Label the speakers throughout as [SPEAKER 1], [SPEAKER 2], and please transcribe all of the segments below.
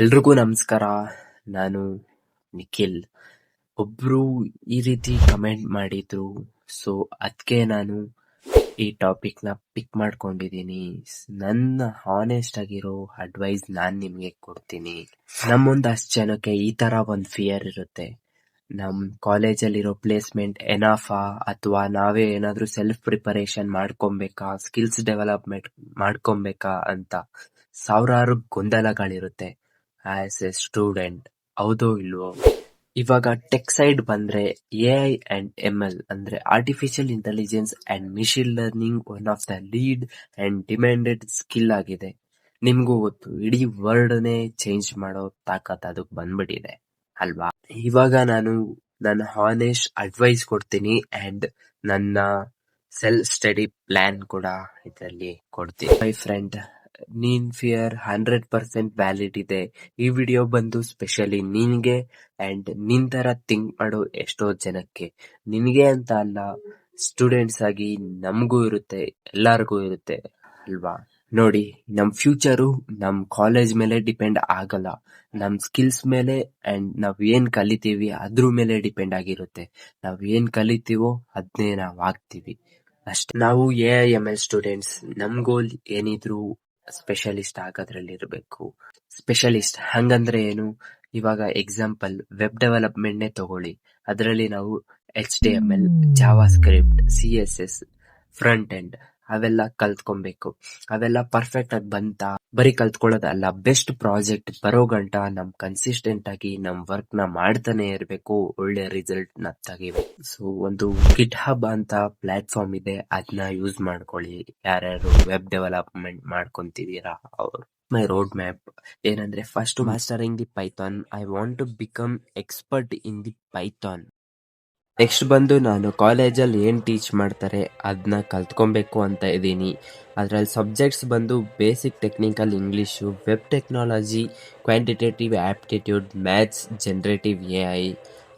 [SPEAKER 1] ಎಲ್ರಿಗೂ ನಮಸ್ಕಾರ. ನಾನು ನಿಖಿಲ್. ಒಬ್ರು ಈ ರೀತಿ ಕಮೆಂಟ್ ಮಾಡಿದ್ರು, ಸೊ ಅದಕ್ಕೆ ನಾನು ಈ ಟಾಪಿಕ್ ನ ಪಿಕ್ ಮಾಡ್ಕೊಂಡಿದೀನಿ. ನನ್ನ ಹಾನೆಸ್ಟ್ ಆಗಿರೋ ಅಡ್ವೈಸ್ ನಾನ್ ನಿಮ್ಗೆ ಕೊಡ್ತೀನಿ. ನಮ್ಮೊಂದ್ ಅಷ್ಟ್ ಜನಕ್ಕೆ ಈ ತರ ಒಂದ್ ಫಿಯರ್ ಇರುತ್ತೆ, ನಮ್ ಕಾಲೇಜಲ್ಲಿರೋ ಪ್ಲೇಸ್ಮೆಂಟ್ ಎನಾಫಾ ಅಥವಾ ನಾವೇ ಏನಾದ್ರೂ ಸೆಲ್ಫ್ ಪ್ರಿಪರೇಷನ್ ಮಾಡ್ಕೊಬೇಕಾ, ಸ್ಕಿಲ್ಸ್ ಡೆವಲಪ್ಮೆಂಟ್ ಮಾಡ್ಕೊಬೇಕಾ ಅಂತ ಸಾವಿರಾರು ಗೊಂದಲಗಳಿರುತ್ತೆ ಆಸ್ ಎ ಸ್ಟೂಡೆಂಟ್. ಹೌದೋ ಇಲ್ವೋ? ಇವಾಗ ಟೆಕ್ ಸೈಡ್ ಬಂದ್ರೆ AI ಅಂಡ್ ML ಅಂದ್ರೆ artificial intelligence and machine learning one of the lead and demanded skill ಆಗಿದೆ. ನಿಮ್ಗೂ ಗೊತ್ತು, ಇಡೀ ವರ್ಲ್ಡ್ನೇ ಚೇಂಜ್ ಮಾಡೋ ತಾಕತ್ ಅದಕ್ಕೆ ಬಂದ್ಬಿಟ್ಟಿದೆ ಅಲ್ವಾ? ಇವಾಗ ನಾನು ನನ್ನ ಹಾನೆಸ್ಟ್ ಅಡ್ವೈಸ್ ಕೊಡ್ತೀನಿ ಅಂಡ್ ನನ್ನ ಸೆಲ್ಫ್ ಸ್ಟಡಿ ಪ್ಲಾನ್ ಕೂಡ ಇದರಲ್ಲಿ ಕೊಡ್ತೀನಿ. ಮೈ ಫ್ರೆಂಡ್, ನೀನ್ ಫಿಯರ್ 100% ವ್ಯಾಲಿಡ್ ಇದೆ. ಈ ವಿಡಿಯೋ ಬಂದು ಸ್ಪೆಷಲಿ ನಿನ್ಗೆ ಅಂಡ್ ನಿನ್ ತರ ಥಿಂಕ್ ಮಾಡೋ ಎಷ್ಟೋ ಜನಕ್ಕೆ. ನಿನ್ಗೆ ಅಂತ ಅಲ್ಲ, ಸ್ಟೂಡೆಂಟ್ಸ್ ಆಗಿ ನಮಗೂ ಇರುತ್ತೆ, ಎಲ್ಲಾರ್ಗೂ ಇರುತ್ತೆ ಅಲ್ವಾ? ನೋಡಿ, ನಮ್ ಫ್ಯೂಚರು ನಮ್ ಕಾಲೇಜ್ ಮೇಲೆ ಡಿಪೆಂಡ್ ಆಗಲ್ಲ, ನಮ್ ಸ್ಕಿಲ್ಸ್ ಮೇಲೆ ಅಂಡ್ ನಾವ್ ಏನ್ ಕಲಿತೀವಿ ಅದ್ರ ಮೇಲೆ ಡಿಪೆಂಡ್ ಆಗಿರುತ್ತೆ. ನಾವ್ ಏನ್ ಕಲಿತೀವೋ ಅದ್ನೇ ನಾವ್ ಆಗ್ತೀವಿ ಅಷ್ಟೇ. ನಾವು AI/ML ಸ್ಟೂಡೆಂಟ್ಸ್, ನಮ್ ಗೋಲ್ ಏನಿದ್ರು ಸ್ಪೆಷಲಿಸ್ಟ್ ಆಗೋದ್ರಲ್ಲಿ ಇರಬೇಕು. ಸ್ಪೆಷಲಿಸ್ಟ್ ಹಂಗಂದ್ರೆ ಏನು? ಇವಾಗ ಎಕ್ಸಾಂಪಲ್ ವೆಬ್ ಡೆವಲಪ್ಮೆಂಟ್ನೇ ತಗೊಳ್ಳಿ. ಅದರಲ್ಲಿ ನಾವು HTML, Java script, CSS, front end ಅವೆಲ್ಲ ಕಲ್ತ್ಕೊಬೇಕು. ಅವೆಲ್ಲ ಪರ್ಫೆಕ್ಟ್ ಆಗಿ ಬಂತ ಬರೀ ಕಲ್ತ್ಕೊಳ್ಳೋದಲ್ಲ, ಬೆಸ್ಟ್ ಪ್ರಾಜೆಕ್ಟ್ ಬರೋ ಗಂಟ ನಮ್ ಕನ್ಸಿಸ್ಟೆಂಟ್ ಆಗಿ ನಮ್ ವರ್ಕ್ ನ ಮಾಡ್ತಾನೆ ಇರ್ಬೇಕು, ಒಳ್ಳೆ ರಿಸಲ್ಟ್ ನ ತೆಗಿಬೇಕು. ಸೊ ಒಂದು ಗಿಟ್ ಹಬ್ ಅಂತ ಪ್ಲಾಟ್ಫಾರ್ಮ್ ಇದೆ, ಅದನ್ನ ಯೂಸ್ ಮಾಡ್ಕೊಳ್ಳಿ. ಯಾರ್ಯಾರು ವೆಬ್ ಡೆವಲಪ್ಮೆಂಟ್ ಮಾಡ್ಕೊಂತಿದೀರಾ ಅವ್ರು. ಮೈ ರೋಡ್ ಮ್ಯಾಪ್ ಏನಂದ್ರೆ, first mastering the Python. I want to become expert in the Python. Next ಬಂದು ನಾನು ಕಾಲೇಜಲ್ಲಿ ಏನ್ ಟೀಚ್ ಮಾಡ್ತಾರೆ ಅದನ್ನ ಕಲ್ತ್ಕೊಬೇಕು ಅಂತ ಇದ್ದೀನಿ. ಅದ್ರಲ್ಲಿ ಸಬ್ಜೆಕ್ಟ್ಸ್ ಬಂದು basic technical English, web technology, quantitative aptitude, maths, generative AI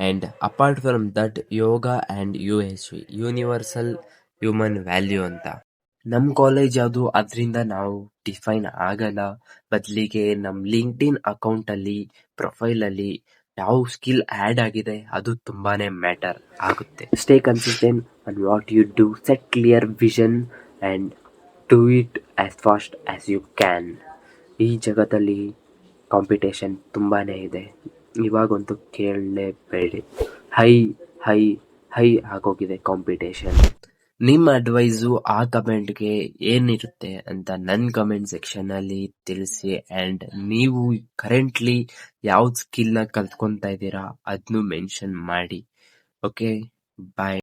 [SPEAKER 1] and apart from that yoga and UHV, universal human value ಅಂತ. ನಮ್ ಕಾಲೇಜ್ ಯಾವುದು ಅದ್ರಿಂದ ನಾವು ಡಿಫೈನ್ ಆಗಲ್ಲ, ಬದಲಿಗೆ ನಮ್ ಲಿಂಕ್ಡ್ಇನ್ ಅಕೌಂಟ್ ಅಲ್ಲಿ, ಪ್ರೊಫೈಲ್ ಅಲ್ಲಿ ಯಾವ ಸ್ಕಿಲ್ ಆಡ್ ಆಗಿದೆ ಅದು ತುಂಬಾನೇ ಮ್ಯಾಟರ್ ಆಗುತ್ತೆ. Stay consistent on what you do, set clear vision and do it as fast as you can. ಈ ಜಗತ್ತಲ್ಲಿ ಕಾಂಪಿಟೇಷನ್ ತುಂಬಾನೇ ಇದೆ, ಇವಾಗಂತೂ ಕೇಳಲೇಬೇಡಿ. ಹೈ ಹೈ ಹೈ ಆಗೋಗಿದೆ ಕಾಂಪಿಟೇಷನ್. ನಿಮ್ಮ ಅಡ್ವೈಸು ಆ ಕಮೆಂಟ್ಗೆ ಏನಿರುತ್ತೆ ಅಂತ ನನ್ನ ಕಮೆಂಟ್ ಸೆಕ್ಷನ್ ಅಲ್ಲಿ ತಿಳಿಸಿ. ಅಂಡ್ ನೀವು ಕರೆಂಟ್ಲಿ ಯಾವ್ದು ಸ್ಕಿಲ್ ನ ಕಲ್ತ್ಕೊಂತಾ ಇದ್ದೀರಾ ಅದನ್ನು ಮೆನ್ಷನ್ ಮಾಡಿ. ಓಕೆ, ಬಾಯ್.